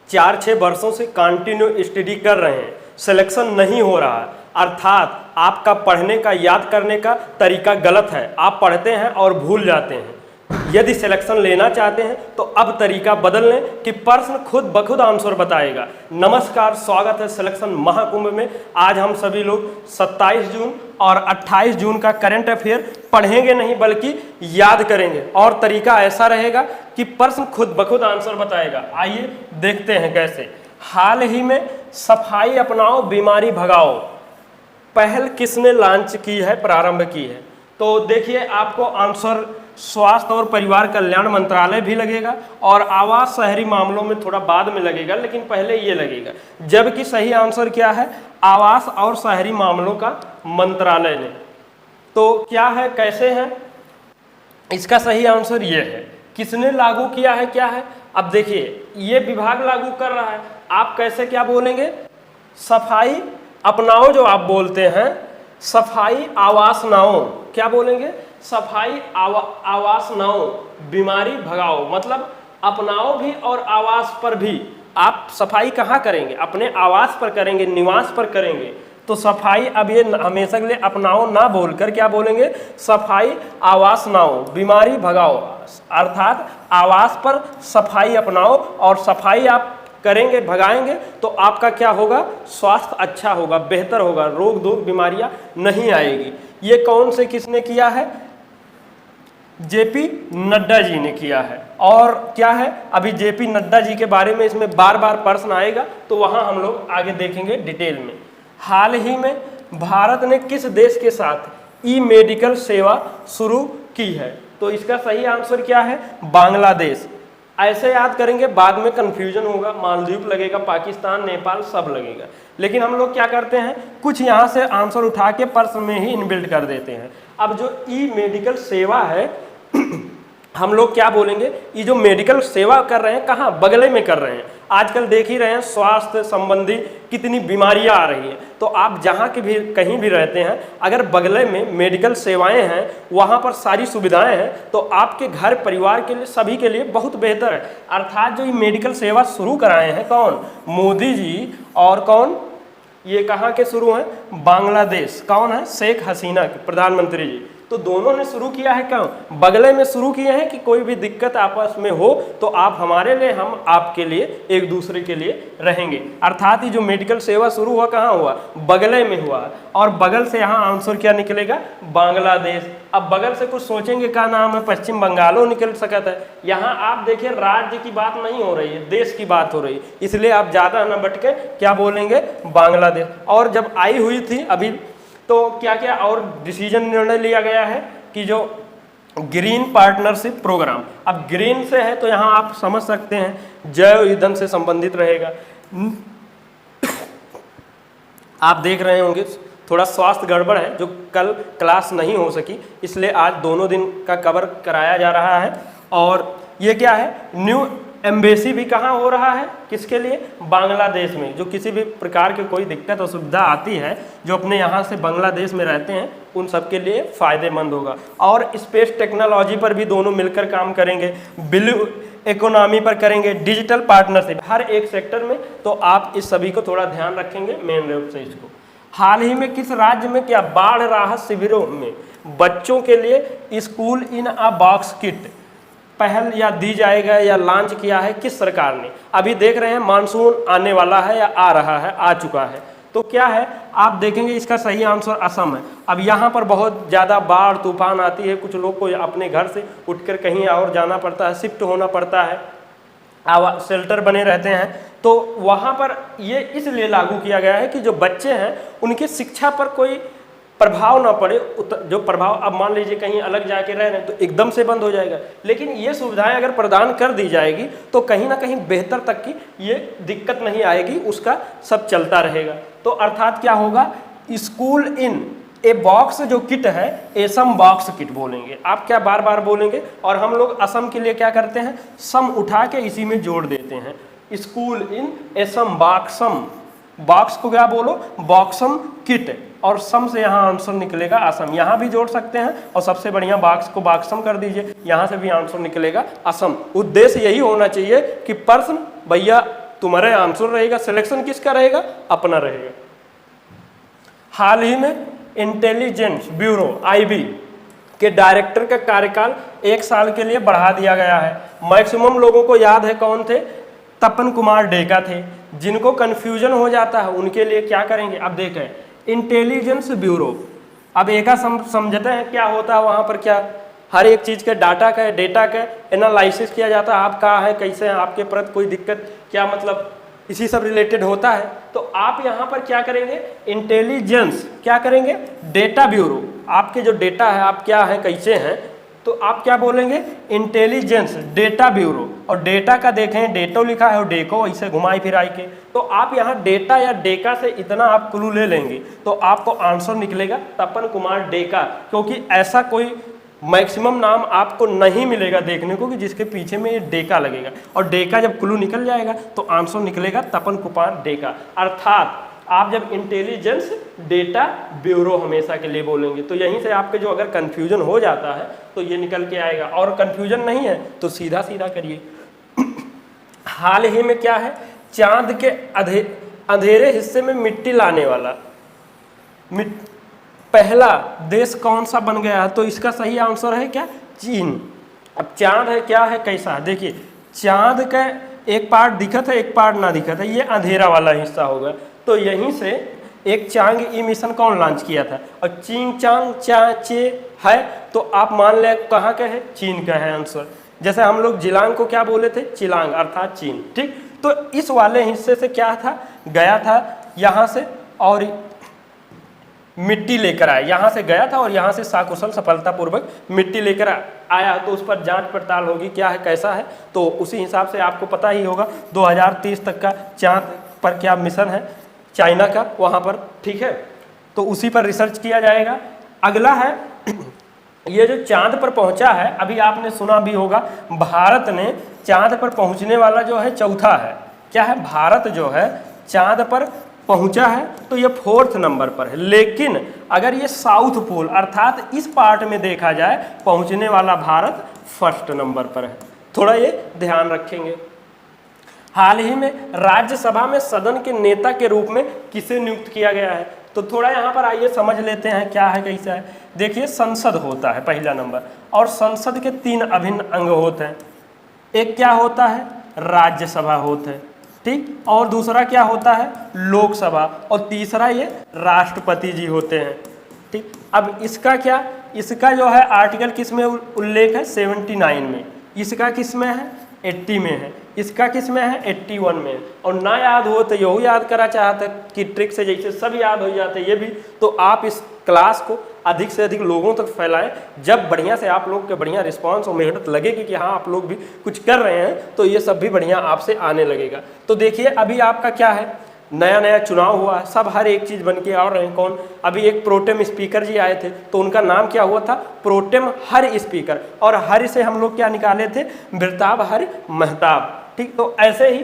4-6 वर्षों से continue study कर रहे हैं, सिलेक्शन नहीं हो रहा है, अर्थात आपका पढ़ने का, याद करने का तरीका गलत है, आप पढ़ते हैं और भूल जाते हैं। यदि सिलेक्शन लेना चाहते हैं तो अब तरीका बदल लें कि प्रश्न खुद ब खुद आंसर बताएगा। नमस्कार, स्वागत है सिलेक्शन महाकुंभ में। आज हम सभी लोग 27 जून और 28 जून का करंट अफेयर पढ़ेंगे नहीं बल्कि याद करेंगे, और तरीका ऐसा रहेगा कि प्रश्न खुद ब खुद आंसर बताएगा। आइए देखते हैं कैसे। हाल ही में सफाई अपनाओ बीमारी भगाओ पहल किसने लॉन्च की है, प्रारंभ की है? तो देखिए, आपको आंसर स्वास्थ्य और परिवार कल्याण मंत्रालय भी लगेगा और आवास शहरी मामलों में थोड़ा बाद में लगेगा, लेकिन पहले ये लगेगा। जबकि सही आंसर क्या है? आवास और शहरी मामलों का मंत्रालय ने। तो क्या है, कैसे है? इसका सही आंसर ये है। किसने लागू किया है, क्या है? अब देखिए, ये विभाग लागू कर रहा है। आप कैसे क्या बोलेंगे? सफाई अपनाओ जो आप बोलते हैं, सफाई आवास नाओ, क्या बोलेंगे? सफाई आवास नाओ बीमारी भगाओ, मतलब अपनाओ भी और आवास पर भी। आप सफाई कहाँ करेंगे? अपने आवास पर करेंगे, निवास पर करेंगे। तो सफाई, अब ये हमेशा के लिए अपनाओ ना बोलकर क्या बोलेंगे? सफाई आवास नाओ बीमारी भगाओ, अर्थात आवास पर सफाई अपनाओ और सफाई आप करेंगे, भगाएंगे तो आपका क्या होगा? स्वास्थ्य अच्छा होगा, बेहतर होगा, रोग दोग बीमारियां नहीं आएगी। ये कौन से किसने किया है? जेपी नड्डा जी ने किया है। और क्या है, अभी जेपी नड्डा जी के बारे में इसमें बार बार प्रश्न आएगा, तो वहां हम लोग आगे देखेंगे डिटेल में। हाल ही में भारत ने किस देश के साथ ई मेडिकल सेवा शुरू की है? तो इसका सही आंसर क्या है? बांग्लादेश। ऐसे याद करेंगे, बाद में कंफ्यूजन होगा, मालदीव लगेगा, पाकिस्तान, नेपाल सब लगेगा। लेकिन हम लोग क्या करते हैं, कुछ यहाँ से आंसर उठा के प्रश्न में ही इनबिल्ट कर देते हैं। अब जो ई मेडिकल सेवा है हम लोग क्या बोलेंगे? ये जो मेडिकल सेवा कर रहे हैं, कहाँ? बगले में कर रहे हैं। आजकल देख ही रहे हैं स्वास्थ्य संबंधी कितनी बीमारियां आ रही हैं। तो आप जहाँ के भी कहीं भी रहते हैं, अगर बगले में मेडिकल सेवाएं हैं, वहाँ पर सारी सुविधाएं हैं, तो आपके घर परिवार के लिए, सभी के लिए बहुत बेहतर है। अर्थात जो ये मेडिकल सेवा शुरू कराए हैं कौन? मोदी जी। और कौन? ये कहाँ के शुरू हैं? बांग्लादेश। कौन है? शेख हसीना के प्रधानमंत्री जी। तो दोनों ने शुरू किया है, क्यों? बगले में शुरू किए हैं कि कोई भी दिक्कत आपस में हो तो आप हमारे लिए, हम आपके लिए, एक दूसरे के लिए रहेंगे। अर्थात ये जो मेडिकल सेवा शुरू हुआ, कहाँ हुआ? बगले में हुआ। और बगल से यहाँ आंसर क्या निकलेगा? बांग्लादेश। अब बगल से कुछ सोचेंगे, क्या नाम है? पश्चिम बंगालो निकल सकता है। यहाँ आप देखिए, राज्य की बात नहीं हो रही है, देश की बात हो रही है, इसलिए आप ज़्यादा न बटके क्या बोलेंगे? बांग्लादेश। और जब आई हुई थी अभी, तो क्या क्या और डिसीजन, निर्णय लिया गया है कि जो ग्रीन पार्टनरशिप प्रोग्राम, अब ग्रीन से है तो यहाँ आप समझ सकते हैं जैव ईंधन से संबंधित रहेगा। आप देख रहे होंगे थोड़ा स्वास्थ्य गड़बड़ है, जो कल क्लास नहीं हो सकी, इसलिए आज दोनों दिन का कवर कराया जा रहा है। और ये क्या है? न्यू एम्बेसी भी कहाँ हो रहा है? किसके लिए? बांग्लादेश में। जो किसी भी प्रकार की कोई दिक्कत असुविधा आती है, जो अपने यहाँ से बांग्लादेश में रहते हैं, उन सब के लिए फ़ायदेमंद होगा। और स्पेस टेक्नोलॉजी पर भी दोनों मिलकर काम करेंगे, ब्लू इकोनॉमी पर करेंगे, डिजिटल पार्टनरशिप, हर एक सेक्टर में। तो आप इस सभी को थोड़ा ध्यान रखेंगे मेन रूप से इसको। हाल ही में किस राज्य में क्या बाढ़ राहत शिविरों में बच्चों के लिए स्कूल इन अ बॉक्स किट पहल या दी जाएगा या लॉन्च किया है किस सरकार ने? अभी देख रहे हैं मानसून आने वाला है या आ रहा है, आ चुका है, तो क्या है आप देखेंगे इसका सही आंसर असम है। अब यहाँ पर बहुत ज़्यादा बाढ़ तूफान आती है, कुछ लोग को अपने घर से उठकर कहीं और जाना पड़ता है, शिफ्ट होना पड़ता है, शेल्टर बने रहते हैं, तो वहाँ पर ये इसलिए लागू किया गया है कि जो बच्चे हैं उनकी शिक्षा पर कोई प्रभाव ना पड़े। जो प्रभाव, अब मान लीजिए कहीं अलग जाके रह रहे हैं तो एकदम से बंद हो जाएगा, लेकिन ये सुविधाएं अगर प्रदान कर दी जाएगी तो कहीं ना कहीं बेहतर तक की ये दिक्कत नहीं आएगी, उसका सब चलता रहेगा। तो अर्थात क्या होगा? स्कूल इन ए बॉक्स जो किट है, एसम बॉक्स किट बोलेंगे। आप क्या बार बार बोलेंगे? और हम लोग असम के लिए क्या करते हैं? सम उठा के इसी में जोड़ देते हैं। स्कूल इन एसम बॉक्सम, बॉक्स को क्या बोलो? बॉक्सम किट, और सम से यहाँ आंसर निकलेगा असम। यहाँ भी जोड़ सकते हैं और सबसे बढ़िया बॉक्स को बॉक्सम कर दीजिए, यहाँ से भी आंसर निकलेगा असम। उद्देश्य यही होना चाहिए कि प्रश्न भैया तुम्हारा आंसर रहेगा, सिलेक्शन किसका रहेगा, अपना रहेगा। हाल ही में इंटेलिजेंस ब्यूरो IB के डायरेक्टर का कार्यकाल 1 साल के लिए बढ़ा दिया गया है। मैक्सिमम लोगों को याद है कौन थे, तपन कुमार डेका थे। जिनको कन्फ्यूजन हो जाता है उनके लिए क्या करेंगे, अब देखें इंटेलिजेंस ब्यूरो, अब एक समझते हैं क्या होता है वहाँ पर, क्या हर एक चीज़ के डाटा का डेटा का एनालिसिस किया जाता है, आप कहाँ हैं, कैसे हैं, आपके प्रति कोई दिक्कत क्या, मतलब इसी सब रिलेटेड होता है। तो आप यहाँ पर क्या करेंगे, इंटेलिजेंस क्या करेंगे, डेटा ब्यूरो, आपके जो डेटा है आप क्या है कैसे हैं, तो आप क्या बोलेंगे, इंटेलिजेंस डेटा ब्यूरो। और डेटा का देखें डेटो लिखा है और डेको ऐसे घुमाई फिराई के, तो आप यहाँ डेटा या डेका से इतना आप क्लू ले लेंगे तो आपको आंसर निकलेगा तपन कुमार डेका, क्योंकि ऐसा कोई मैक्सिमम नाम आपको नहीं मिलेगा देखने को कि जिसके पीछे में ये डेका लगेगा, और डेका जब क्लू निकल जाएगा तो आंसर निकलेगा तपन कुमार डेका। अर्थात आप जब इंटेलिजेंस डेटा ब्यूरो हमेशा के लिए बोलेंगे तो यहीं से आपके जो अगर कन्फ्यूजन हो जाता है तो ये निकल के आएगा, और कन्फ्यूजन नहीं है तो सीधा सीधा करिए। हाल ही में क्या है, चांद के अंधेरे हिस्से में मिट्टी लाने वाला पहला देश कौन सा बन गया है, तो इसका सही आंसर है क्या, चीन। अब चांद है क्या है कैसा है, देखिए चांद का एक पार्ट दिखत है एक पार्ट ना दिखत है, ये अंधेरा वाला हिस्सा होगा, तो यहीं से एक चांग ई मिशन कौन लॉन्च किया था, और चीन चांग चा चे है, तो आप मान ले कहाँ का है, चीन का है आंसर। जैसे हम लोग जिलांग को क्या बोले थे, चिलांग, अर्थात चीन, ठीक। तो इस वाले हिस्से से क्या था, गया था यहाँ से और मिट्टी लेकर आया, यहाँ से गया था और यहाँ से साकुशल सफलतापूर्वक मिट्टी लेकर आया, तो उस पर जांच पड़ताल होगी क्या है कैसा है, तो उसी हिसाब से आपको पता ही होगा 2030 तक का चांद पर क्या मिशन है चाइना का वहाँ पर, ठीक है, तो उसी पर रिसर्च किया जाएगा। अगला है ये जो चांद पर पहुँचा है, अभी आपने सुना भी होगा भारत ने चांद पर पहुँचने वाला जो है चौथा है, क्या है, भारत जो है चांद पर पहुंचा है तो ये 4th नंबर पर है, लेकिन अगर ये साउथ पोल अर्थात इस पार्ट में देखा जाए पहुंचने वाला भारत 1st नंबर पर है, थोड़ा ये ध्यान रखेंगे। हाल ही में राज्यसभा में सदन के नेता के रूप में किसे नियुक्त किया गया है, तो थोड़ा यहाँ पर आइए समझ लेते हैं क्या है कैसा है। देखिए संसद होता है पहला नंबर, और संसद के 3 अभिन्न अंग होते हैं, एक क्या होता है, राज्यसभा होता है, ठीक, और दूसरा क्या होता है, लोकसभा, और तीसरा ये राष्ट्रपति जी होते हैं, ठीक। अब इसका क्या, इसका जो है आर्टिकल किस में उल्लेख है, 79 में, इसका किस में है, 80 में है, इसका किस में है, 81 में है। और ना याद हो तो यही याद करा चाहते कि ट्रिक से जैसे सब याद हो जाते ये भी, तो आप इस क्लास को अधिक से अधिक लोगों तक फैलाएं, जब बढ़िया से आप लोग के बढ़िया रिस्पांस और मेहनत लगेगी कि हाँ आप लोग भी कुछ कर रहे हैं तो ये सब भी बढ़िया आपसे आने लगेगा। तो देखिए अभी आपका क्या है, नया नया चुनाव हुआ है, सब हर एक चीज़ बन के आ रहे हैं, कौन, अभी एक प्रोटेम स्पीकर जी आए थे तो उनका नाम क्या हुआ था, प्रोटेम हर स्पीकर, और हर से हम लोग क्या निकाले थे, बिरताब हर महताब, ठीक। तो ऐसे ही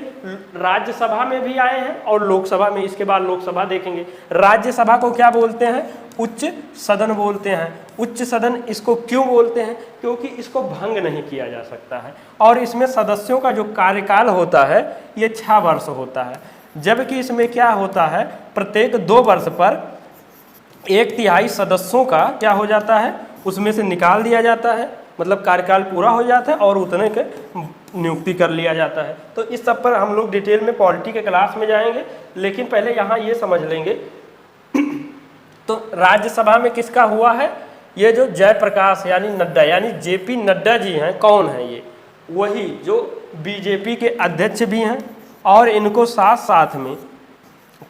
राज्यसभा में भी आए हैं और लोकसभा में, इसके बाद लोकसभा देखेंगे। राज्यसभा को क्या बोलते हैं, उच्च सदन बोलते हैं। उच्च सदन इसको क्यों बोलते हैं, क्योंकि इसको भंग नहीं किया जा सकता है, और इसमें सदस्यों का जो कार्यकाल होता है ये 6 वर्ष होता है, जबकि इसमें क्या होता है, प्रत्येक 2 वर्ष पर 1/3 सदस्यों का क्या हो जाता है, उसमें से निकाल दिया जाता है, मतलब कार्यकाल पूरा हो जाता है और उतने के नियुक्ति कर लिया जाता है। तो इस सब पर हम लोग डिटेल में पॉलिटी के क्लास में जाएंगे, लेकिन पहले यहाँ ये समझ लेंगे तो राज्यसभा में किसका हुआ है, ये जो जयप्रकाश यानी नड्डा यानी JP नड्डा जी हैं, कौन है ये, वही जो BJP के अध्यक्ष भी हैं, और इनको साथ साथ में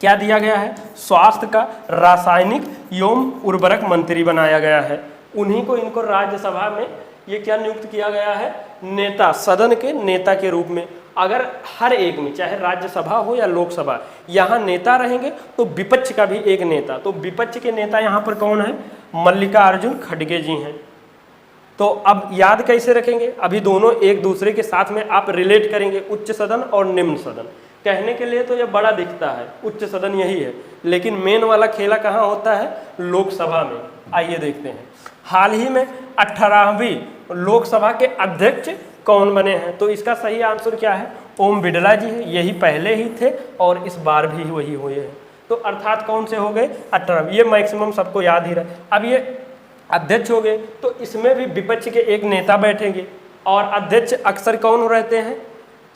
क्या दिया गया है, स्वास्थ्य का रासायनिक एवं उर्वरक मंत्री बनाया गया है। उन्हीं को इनको राज्यसभा में ये क्या नियुक्त किया गया है, नेता, सदन के नेता के रूप में। अगर हर एक में चाहे राज्यसभा हो या लोकसभा यहाँ नेता रहेंगे तो विपक्ष का भी एक नेता, तो विपक्ष के नेता यहाँ पर कौन है, मल्लिकार्जुन खड़गे जी हैं। तो अब याद कैसे रखेंगे, अभी दोनों एक दूसरे के साथ में आप रिलेट करेंगे, उच्च सदन और निम्न सदन। कहने के लिए तो ये बड़ा दिखता है, उच्च सदन यही है, लेकिन मेन वाला खेला कहाँ होता है, लोकसभा में। आइए देखते हैं, हाल ही में 18वीं लोकसभा के अध्यक्ष कौन बने हैं, तो इसका सही आंसर क्या है, ओम बिड़ला जी है, यही पहले ही थे और इस बार भी वही हुए हैं। तो अर्थात कौन से हो गए 18। ये मैक्सिमम सबको याद ही रहा। अब ये अध्यक्ष हो गए, तो इसमें भी विपक्ष के एक नेता बैठेंगे और अध्यक्ष अक्सर कौन रहते हैं,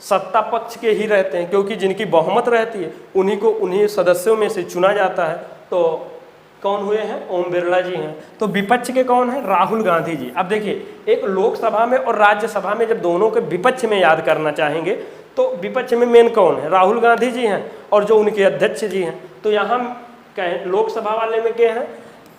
सत्ता पक्ष के ही रहते हैं, क्योंकि जिनकी बहुमत रहती है उन्हीं सदस्यों में से चुना जाता है। तो कौन हुए हैं, ओम बिरला जी हैं। तो विपक्ष के कौन है, राहुल गांधी जी। अब देखिए, एक लोकसभा में और राज्यसभा में जब दोनों के विपक्ष में याद करना चाहेंगे तो विपक्ष में मेन कौन है, राहुल गांधी जी हैं और जो उनके अध्यक्ष जी हैं। तो यहाँ कहें लोकसभा वाले में क्या है,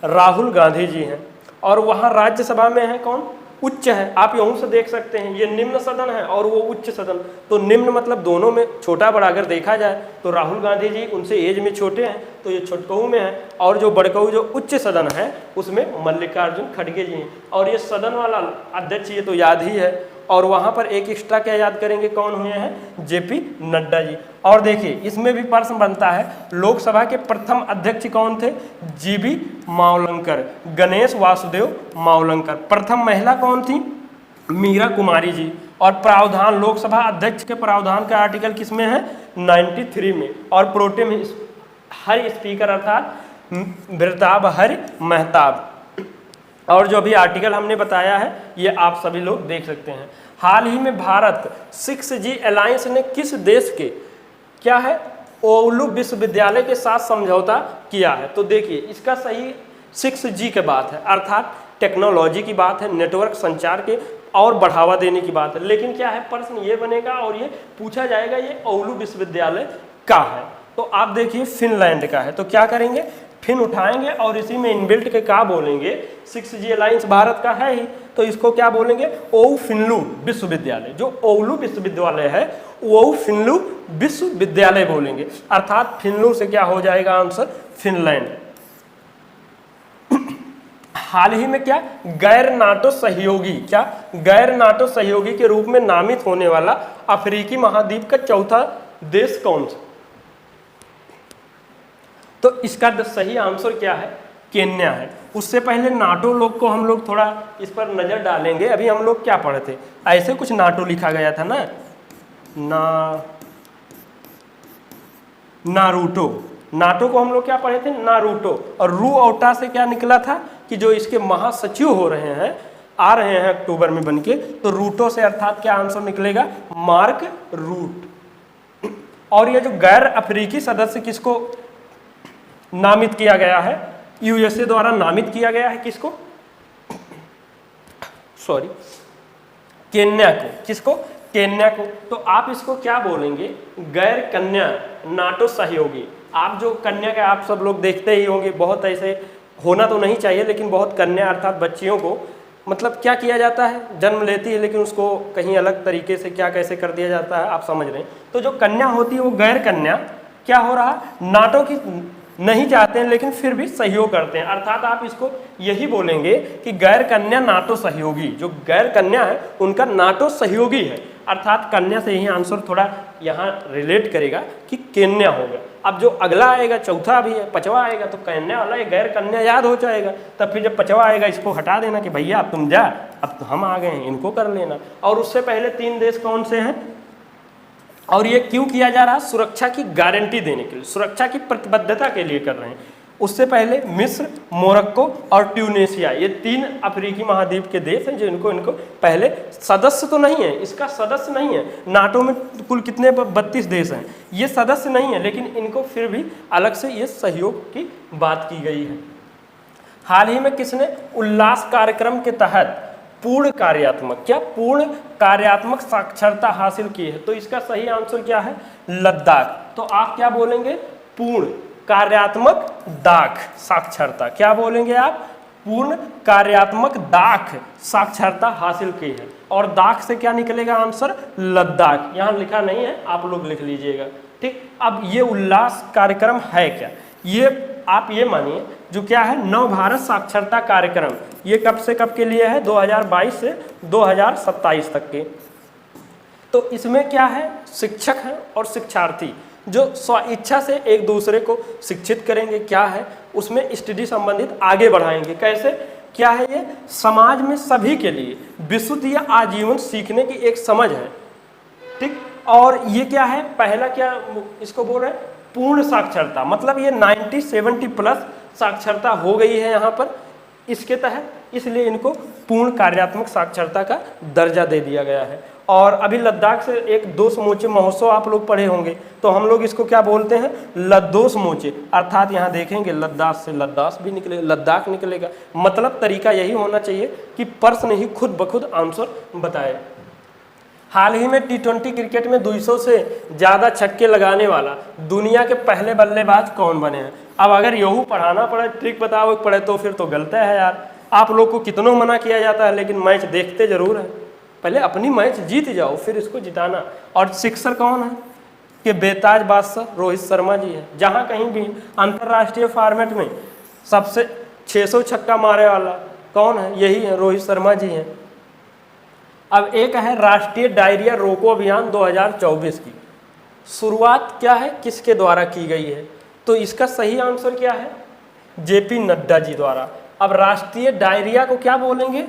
राहुल गांधी जी हैं, और वहाँ राज्यसभा में है कौन, उच्च है। आप यूं से देख सकते हैं, ये निम्न सदन है और वो उच्च सदन। तो निम्न मतलब दोनों में छोटा बड़ा अगर देखा जाए तो राहुल गांधी जी उनसे एज में छोटे हैं, तो ये छोटकऊ में है, और जो बड़कऊ जो उच्च सदन है उसमें मल्लिकार्जुन खड़गे जी हैं। और ये सदन वाला अध्यक्ष ये तो याद ही है। और वहाँ पर एक एक्स्ट्रा क्या याद करेंगे, कौन हुए हैं, जेपी नड्डा जी। और देखिए इसमें भी प्रश्न बनता है, लोकसभा के प्रथम अध्यक्ष कौन थे, जीबी मावलंकर, गणेश वासुदेव मावलंकर। प्रथम महिला कौन थी, मीरा कुमारी जी। और प्रावधान, लोकसभा अध्यक्ष के प्रावधान का आर्टिकल किसमें है, 93 में। और प्रोटेम हर स्पीकर अर्थात बिरताब हरि महताब। और जो भी आर्टिकल हमने बताया है ये आप सभी लोग देख सकते हैं। हाल ही में भारत 6G अलायंस ने किस देश के क्या है, ओलू विश्वविद्यालय के साथ समझौता किया है। तो देखिए इसका सही 6G की बात है, अर्थात टेक्नोलॉजी की बात है, नेटवर्क संचार के और बढ़ावा देने की बात है। लेकिन क्या है, प्रश्न ये बनेगा और ये पूछा जाएगा ये ओलू विश्वविद्यालय का है। तो आप देखिए फिनलैंड का है। तो क्या करेंगे, फिन उठाएंगे और इसी में इनबिल्ट के क्या बोलेंगे, 6G अलायंस भारत का है ही, तो इसको क्या बोलेंगे, ओउ फिनलू विश्वविद्यालय। जो ओलू विश्वविद्यालय है ओउ फिनलू विश्वविद्यालय बोलेंगे, अर्थात फिनलू से क्या हो जाएगा आंसर, फिनलैंड। हाल ही में क्या, गैर नाटो सहयोगी, क्या गैर नाटो सहयोगी के रूप में नामित होने वाला अफ्रीकी महाद्वीप का चौथा देश कौन सा। तो इसका सही आंसर क्या है, केन्या है। उससे पहले नाटो लोग को हम लोग थोड़ा इस पर नज़र डालेंगे। अभी हम लोग क्या पढ़े थे, ऐसे कुछ नाटो लिखा गया था ना, नारूटो। नाटो को हम लोग क्या पढ़े थे, नारूटो। और रू ओटा से क्या निकला था कि जो इसके महासचिव हो रहे हैं, आ रहे हैं अक्टूबर में बनके, तो रूटो से अर्थात क्या आंसर निकलेगा, मार्क रूट। और ये जो गैर अफ्रीकी सदस्य किसको नामित किया गया है, यूएसए द्वारा नामित किया गया है, किसको, सॉरी केन्या को। किसको, केन्या को। तो आप इसको क्या बोलेंगे, गैर कन्या नाटो सहयोगी। आप जो कन्या के आप सब लोग देखते ही होंगे, बहुत ऐसे होना तो नहीं चाहिए, लेकिन बहुत कन्या अर्थात बच्चियों को मतलब क्या किया जाता है, जन्म लेती है लेकिन उसको कहीं अलग तरीके से क्या कैसे कर दिया जाता है, आप समझ रहे हैं। तो जो कन्या होती है वो गैर कन्या क्या हो रहा, नाटो की नहीं चाहते हैं लेकिन फिर भी सहयोग करते हैं, अर्थात आप इसको यही बोलेंगे कि गैर कन्या नाटो सहयोगी। जो गैर कन्या है उनका नाटो सहयोगी है, अर्थात कन्या से यही आंसर थोड़ा यहाँ रिलेट करेगा कि केन्या होगा। अब जो अगला आएगा, चौथा भी है, पांचवा आएगा, तो कन्या वाला ये गैर कन्या याद हो जाएगा। तब फिर जब पांचवा आएगा इसको हटा देना कि भैया अब तुम जा, अब तो हम आ गए हैं, इनको कर लेना। और उससे पहले 3 देश कौन से हैं, और ये क्यों किया जा रहा है, सुरक्षा की गारंटी देने के लिए, सुरक्षा की प्रतिबद्धता के लिए कर रहे हैं। उससे पहले मिस्र, मोरक्को और ट्यूनीशिया, ये 3 अफ्रीकी महाद्वीप के देश हैं जो इनको पहले सदस्य तो नहीं है, इसका सदस्य नहीं है। नाटो में कुल कितने 32 देश हैं, ये सदस्य नहीं है, लेकिन इनको फिर भी अलग से ये सहयोग की बात की गई है। हाल ही में किसने उल्लास कार्यक्रम के तहत पूर्ण कार्यात्मक, क्या पूर्ण कार्यात्मक साक्षरता हासिल की है। तो इसका सही आंसर क्या है, लद्दाख। तो आप क्या बोलेंगे, पूर्ण कार्यात्मक दाख साक्षरता। क्या बोलेंगे आप, पूर्ण कार्यात्मक दाख साक्षरता हासिल की है। और दाख से क्या निकलेगा आंसर, लद्दाख। यहाँ लिखा नहीं है, आप लोग लिख लीजिएगा, ठीक। अब ये उल्लास कार्यक्रम है क्या, ये आप ये मानिए जो क्या है, नव भारत साक्षरता कार्यक्रम, ये कब से कब के लिए है, 2022 से 2027 तक के। तो इसमें क्या है, शिक्षक हैं और शिक्षार्थी जो स्व इच्छा से एक दूसरे को शिक्षित करेंगे, क्या है उसमें स्टडी संबंधित आगे बढ़ाएंगे। कैसे, क्या है ये, समाज में सभी के लिए विशुद्ध या आजीवन सीखने की एक समझ है, ठीक। और ये क्या है, पहला क्या इसको बोल रहे हैं, पूर्ण साक्षरता, मतलब ये 90-70 प्लस साक्षरता हो गई है यहाँ पर इसके तहत, इसलिए इनको पूर्ण कार्यात्मक साक्षरता का दर्जा दे दिया गया है। और अभी लद्दाख से एक दो समूचे महोत्सव आप लोग पढ़े होंगे, तो हम लोग इसको क्या बोलते हैं, लद्दो समूचे, अर्थात यहाँ देखेंगे लद्दाख से लद्दाख भी निकले, लद्दाख निकलेगा। मतलब तरीका यही होना चाहिए कि प्रश्न ही खुद ब खुद आंसर बताए। हाल ही में T20 क्रिकेट में 200 से ज़्यादा छक्के लगाने वाला दुनिया के पहले बल्लेबाज कौन बने हैं। अब अगर यहू पढ़ाना पड़े, ट्रिक बताओ पड़े, तो फिर तो गलत है यार। आप लोग को कितनों मना किया जाता है, लेकिन मैच देखते जरूर हैं। पहले अपनी मैच जीत जाओ, फिर इसको जिताना। और सिक्सर कौन है कि बेताज बादशाह रोहित शर्मा जी है। जहाँ कहीं भी अंतर्राष्ट्रीय फॉर्मेट में सबसे 600 छक्का मारे वाला कौन है, यही है, रोहित शर्मा जी हैं। अब एक है राष्ट्रीय डायरिया रोको अभियान 2024 की शुरुआत क्या है, किसके द्वारा की गई है, तो इसका सही आंसर क्या है, जेपी नड्डा जी द्वारा। अब राष्ट्रीय डायरिया को क्या बोलेंगे,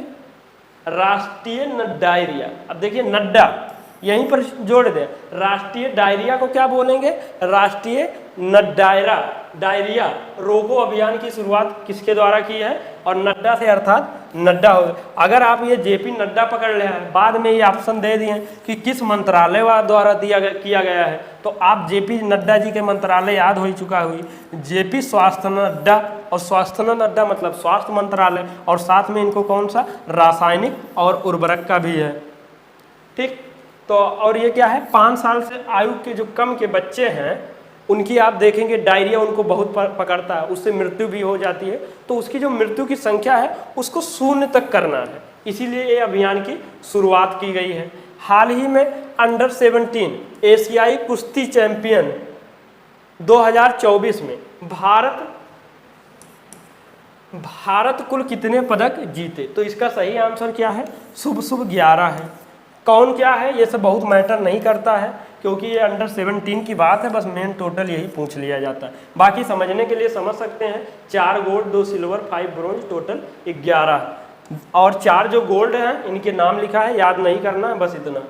राष्ट्रीय डायरिया। अब देखिए नड्डा यहीं पर जोड़ दें, राष्ट्रीय डायरिया को क्या बोलेंगे, राष्ट्रीय डायरिया रोको अभियान की शुरुआत किसके द्वारा की है, और नड्डा से, अर्थात नड्डा हो। अगर आप ये जेपी नड्डा पकड़ लिया है, बाद में ये ऑप्शन दे दिए कि किस मंत्रालय द्वारा किया गया है, तो आप जेपी नड्डा जी के मंत्रालय याद हो चुका हुई, जेपी स्वास्थ्य नड्डा, और स्वास्थ्य नड्डा मतलब स्वास्थ्य मंत्रालय, और साथ में इनको कौन सा, रासायनिक और उर्वरक का भी है। ठीक, तो और ये क्या है, 5 साल से आयु के जो कम के बच्चे हैं उनकी आप देखेंगे डायरिया उनको बहुत पकड़ता है, उससे मृत्यु भी हो जाती है। तो उसकी जो मृत्यु की संख्या है उसको 0 तक करना है, इसीलिए ये अभियान की शुरुआत की गई है। हाल ही में अंडर 17 एशियाई कुश्ती चैंपियन 2024 में भारत कुल कितने पदक जीते, तो इसका सही आंसर क्या है, शुभ 11 है। कौन क्या है ये सब बहुत मैटर नहीं करता है, क्योंकि ये अंडर 17 की बात है, बस मेन टोटल यही पूछ लिया जाता है। बाकी समझने के लिए समझ सकते हैं, 4 गोल्ड 2 सिल्वर 5 ब्रोंज टोटल 11 है। और 4 जो गोल्ड हैं इनके नाम लिखा है, याद नहीं करना है, बस इतना।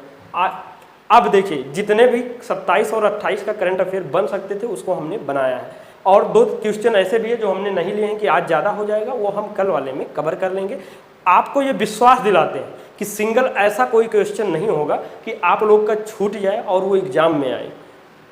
अब देखिए जितने भी 27 और 28 का करंट अफेयर बन सकते थे उसको हमने बनाया है। और 2 क्वेश्चन ऐसे भी है जो हमने नहीं लिए हैं कि आज ज़्यादा हो जाएगा, वो हम कल वाले में कवर कर लेंगे। आपको ये विश्वास दिलाते हैं कि सिंगल ऐसा कोई क्वेश्चन नहीं होगा कि आप लोग का छूट जाए और वो एग्जाम में आए।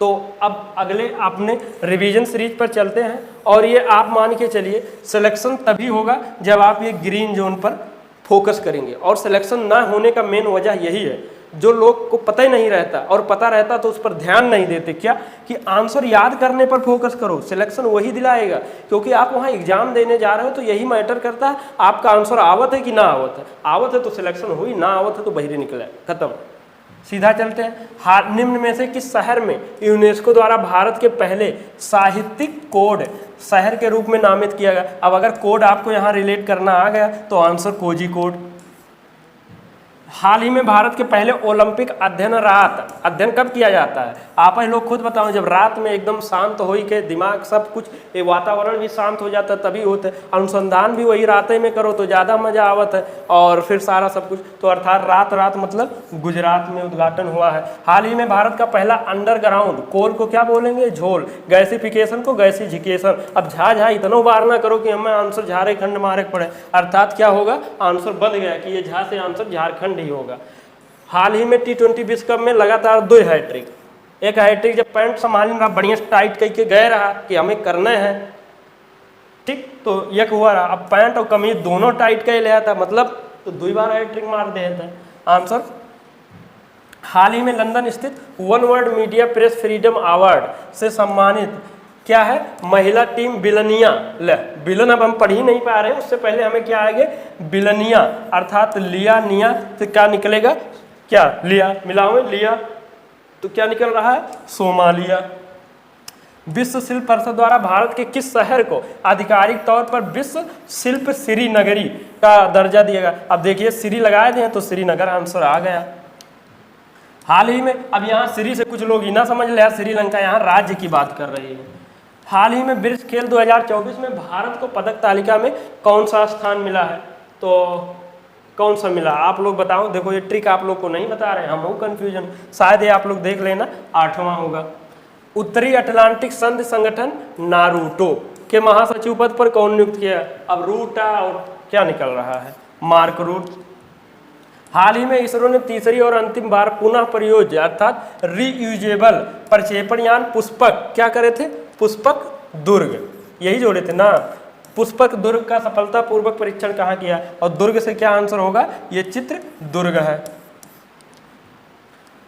तो अब अगले आपने रिवीजन सीरीज पर चलते हैं, और ये आप मान के चलिए सिलेक्शन तभी होगा जब आप ये ग्रीन जोन पर फोकस करेंगे। और सिलेक्शन ना होने का मेन वजह यही है, जो लोग को पता ही नहीं रहता, और पता रहता तो उस पर ध्यान नहीं देते, क्या कि आंसर याद करने पर फोकस करो, सिलेक्शन वही दिलाएगा। क्योंकि आप वहाँ एग्जाम देने जा रहे हो तो यही मैटर करता है, आपका आंसर आवत है कि ना आवत है। आवत है तो सिलेक्शन हुई, ना आवत है तो बहिरे निकला, खत्म। सीधा चलते हैं, निम्न में से किस शहर में यूनेस्को द्वारा भारत के पहले साहित्यिक कोड शहर के रूप में नामित किया गया। अब अगर कोड आपको यहाँ रिलेट करना आ गया तो आंसर कोझिकोड। हाल ही में भारत के पहले ओलंपिक अध्ययन कब किया जाता है, आप ही लोग खुद बताओ। जब रात में एकदम शांत हो के दिमाग सब कुछ, ये वातावरण भी शांत हो जाता है तभी होता है। अनुसंधान भी वही रात में करो तो ज़्यादा मजा आवत है, और फिर सारा सब कुछ। तो अर्थात रात मतलब गुजरात में उद्घाटन हुआ है। हाल ही में भारत का पहला अंडरग्राउंड कोल को क्या बोलेंगे, झोल। गैसिफिकेशन को गैसिफिकेशन। अब झा इतना बार ना करो कि हमें आंसर झारखंड मारे पड़े, अर्थात क्या होगा, आंसर बन गया कि ये झा से आंसर झारखंड ही होगा। हाल ही में T20 विश्व कप में लगातार 2 हैट्रिक। एक हैट्रिक जब पैंट संभाल रहा बढ़िया टाइट करके गए रहा कि हमें करना है, ठीक, तो एक हुआ रहा। अब पैंट और कमीज दोनों टाइट कर लिया था, मतलब तो 2 बार हैट्रिक मार दिया था। आंसर हाल ही में लंदन स्थित one world media press freedom award से सम्मानित क्या है, महिला टीम बिलनिया। बिलन अब हम पढ़ ही नहीं पा रहे हैं, उससे पहले हमें क्या आएगा, बिलनिया, अर्थात लिया निया तो क्या निकलेगा, क्या लिया मिलाओ लिया तो क्या निकल रहा है, सोमालिया। विश्व शिल्प परिषद द्वारा भारत के किस शहर को आधिकारिक तौर पर विश्व शिल्प श्रीनगरी का दर्जा दिया गया। अब देखिए श्री लगाए थे तो श्रीनगर आंसर आ गया। हाल ही में, अब यहाँ श्री से कुछ लोग ही ना समझ ले, श्रीलंका यहाँ राज्य की बात कर रही है। हाल ही में ब्रिज खेल 2024 में भारत को पदक तालिका में कौन सा स्थान मिला है, तो कौन सा मिला, आप लोग बताओ। देखो ये ट्रिक आप लोग को नहीं बता रहे हैं, हम हो कन्फ्यूजन, शायद ये आप लोग देख लेना 8वां होगा। उत्तरी अटलांटिक संधि संगठन नारुतो के महासचिव पद पर कौन नियुक्त किया? अब रूटा और क्या निकल रहा है, मार्क रूट। हाल ही में इसरो ने तीसरी और अंतिम बार पुनः प्रयोज्य अर्थात रीयूजेबल प्रक्षेपण यान पुष्पक क्या करे थे? पुष्पक दुर्ग, यही जोड़े थे ना। पुष्पक दुर्ग का सफलतापूर्वक परीक्षण कहाँ किया? और दुर्ग से क्या आंसर होगा? ये चित्र दुर्ग है।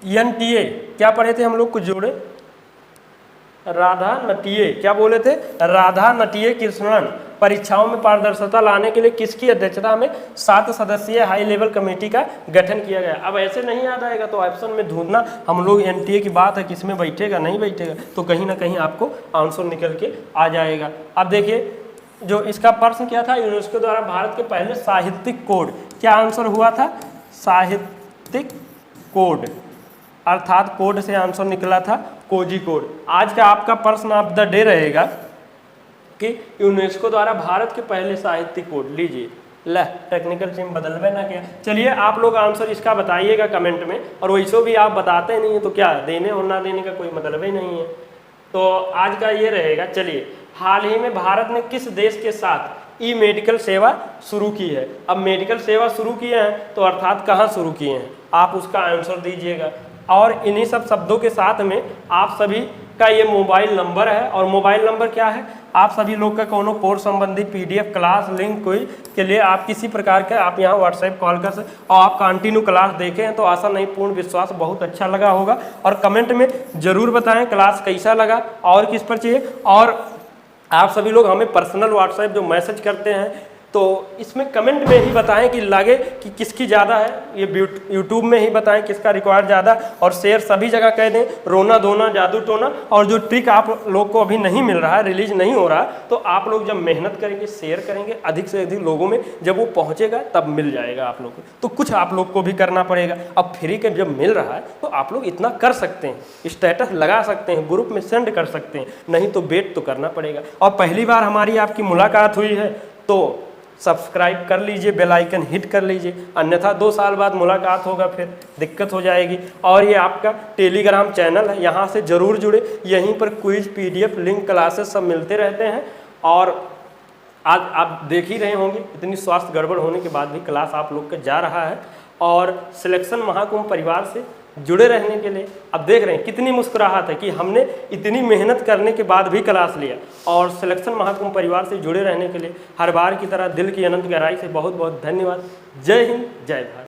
NTA क्या पढ़े थे हम लोग? कुछ जोड़े, राधा नटीये, क्या बोले थे? राधा नटीये कृष्णन। परीक्षाओं में पारदर्शिता लाने के लिए किसकी अध्यक्षता में 7 सदस्यीय हाई लेवल कमेटी का गठन किया गया? अब ऐसे नहीं याद आएगा तो ऑप्शन में ढूंढना, हम लोग NTA की बात है, किसमें बैठेगा नहीं बैठेगा, तो कहीं ना कहीं आपको आंसर निकल के आ जाएगा। अब देखिए जो इसका प्रश्न क्या था, यूनेस्को द्वारा भारत के पहले साहित्यिक कोड, क्या आंसर हुआ था? साहित्यिक कोड, अर्थात कोड से आंसर निकला था कोजी कोड। आज का आपका प्रश्न ऑफ द डे रहेगा कि यूनेस्को द्वारा भारत के पहले साहित्यिक कोड। लीजिए, ल टेक्निकल टीम बदलवे ना क्या। चलिए आप लोग आंसर इसका बताइएगा कमेंट में, और वैसे भी आप बताते नहीं है तो क्या देने और ना देने का कोई मतलब ही नहीं है। तो आज का ये रहेगा। चलिए, हाल ही में भारत ने किस देश के साथ ई मेडिकल सेवा शुरू की है? अब मेडिकल सेवा शुरू किए हैं तो अर्थात कहाँ शुरू किए हैं, आप उसका आंसर दीजिएगा। और इन्हीं सब शब्दों के साथ में आप सभी का ये मोबाइल नंबर है, और मोबाइल नंबर क्या है? आप सभी लोग का कोनो कोर्स संबंधी PDF क्लास लिंक कोई के लिए आप किसी प्रकार के आप यहाँ व्हाट्सएप कॉल कर सकते, और आप कंटिन्यू क्लास देखें हैं तो आशा नहीं पूर्ण विश्वास बहुत अच्छा लगा होगा। और कमेंट में ज़रूर बताएं क्लास कैसा लगा और किस पर चाहिए। और आप सभी लोग हमें पर्सनल व्हाट्सएप जो मैसेज करते हैं तो इसमें कमेंट में ही बताएं कि लगे कि किसकी ज़्यादा है, ये यूट्यूब में ही बताएं किसका रिक्वायर्ड ज़्यादा, और शेयर सभी जगह कह दें, रोना धोना जादू टोना। और जो ट्रिक आप लोग को अभी नहीं मिल रहा है, रिलीज नहीं हो रहा, तो आप लोग जब मेहनत करेंगे, शेयर करेंगे अधिक से अधिक लोगों में, जब वो पहुँचेगा तब मिल जाएगा आप लोग को। तो कुछ आप लोग को भी करना पड़ेगा। अब फ्री के जब मिल रहा है तो आप लोग इतना कर सकते हैं, स्टेटस लगा सकते हैं, ग्रुप में सेंड कर सकते हैं, नहीं तो वेट तो करना पड़ेगा। और पहली बार हमारी आपकी मुलाकात हुई है तो सब्सक्राइब कर लीजिए, बेल आइकन हिट कर लीजिए, अन्यथा 2 साल बाद मुलाकात होगा फिर दिक्कत हो जाएगी। और ये आपका टेलीग्राम चैनल है, यहाँ से ज़रूर जुड़े, यहीं पर क्विज PDF लिंक क्लासेस सब मिलते रहते हैं। और आज आप देख ही रहे होंगे इतनी स्वास्थ्य गड़बड़ होने के बाद भी क्लास आप लोग का जा रहा है। और सिलेक्शन महाकुंभ परिवार से जुड़े रहने के लिए अब देख रहे हैं कितनी मुस्कुराहट है कि हमने इतनी मेहनत करने के बाद भी क्लास लिया। और सिलेक्शन महाकुंभ परिवार से जुड़े रहने के लिए हर बार की तरह दिल की अनंत गहराई से बहुत बहुत धन्यवाद। जय हिंद, जय भारत।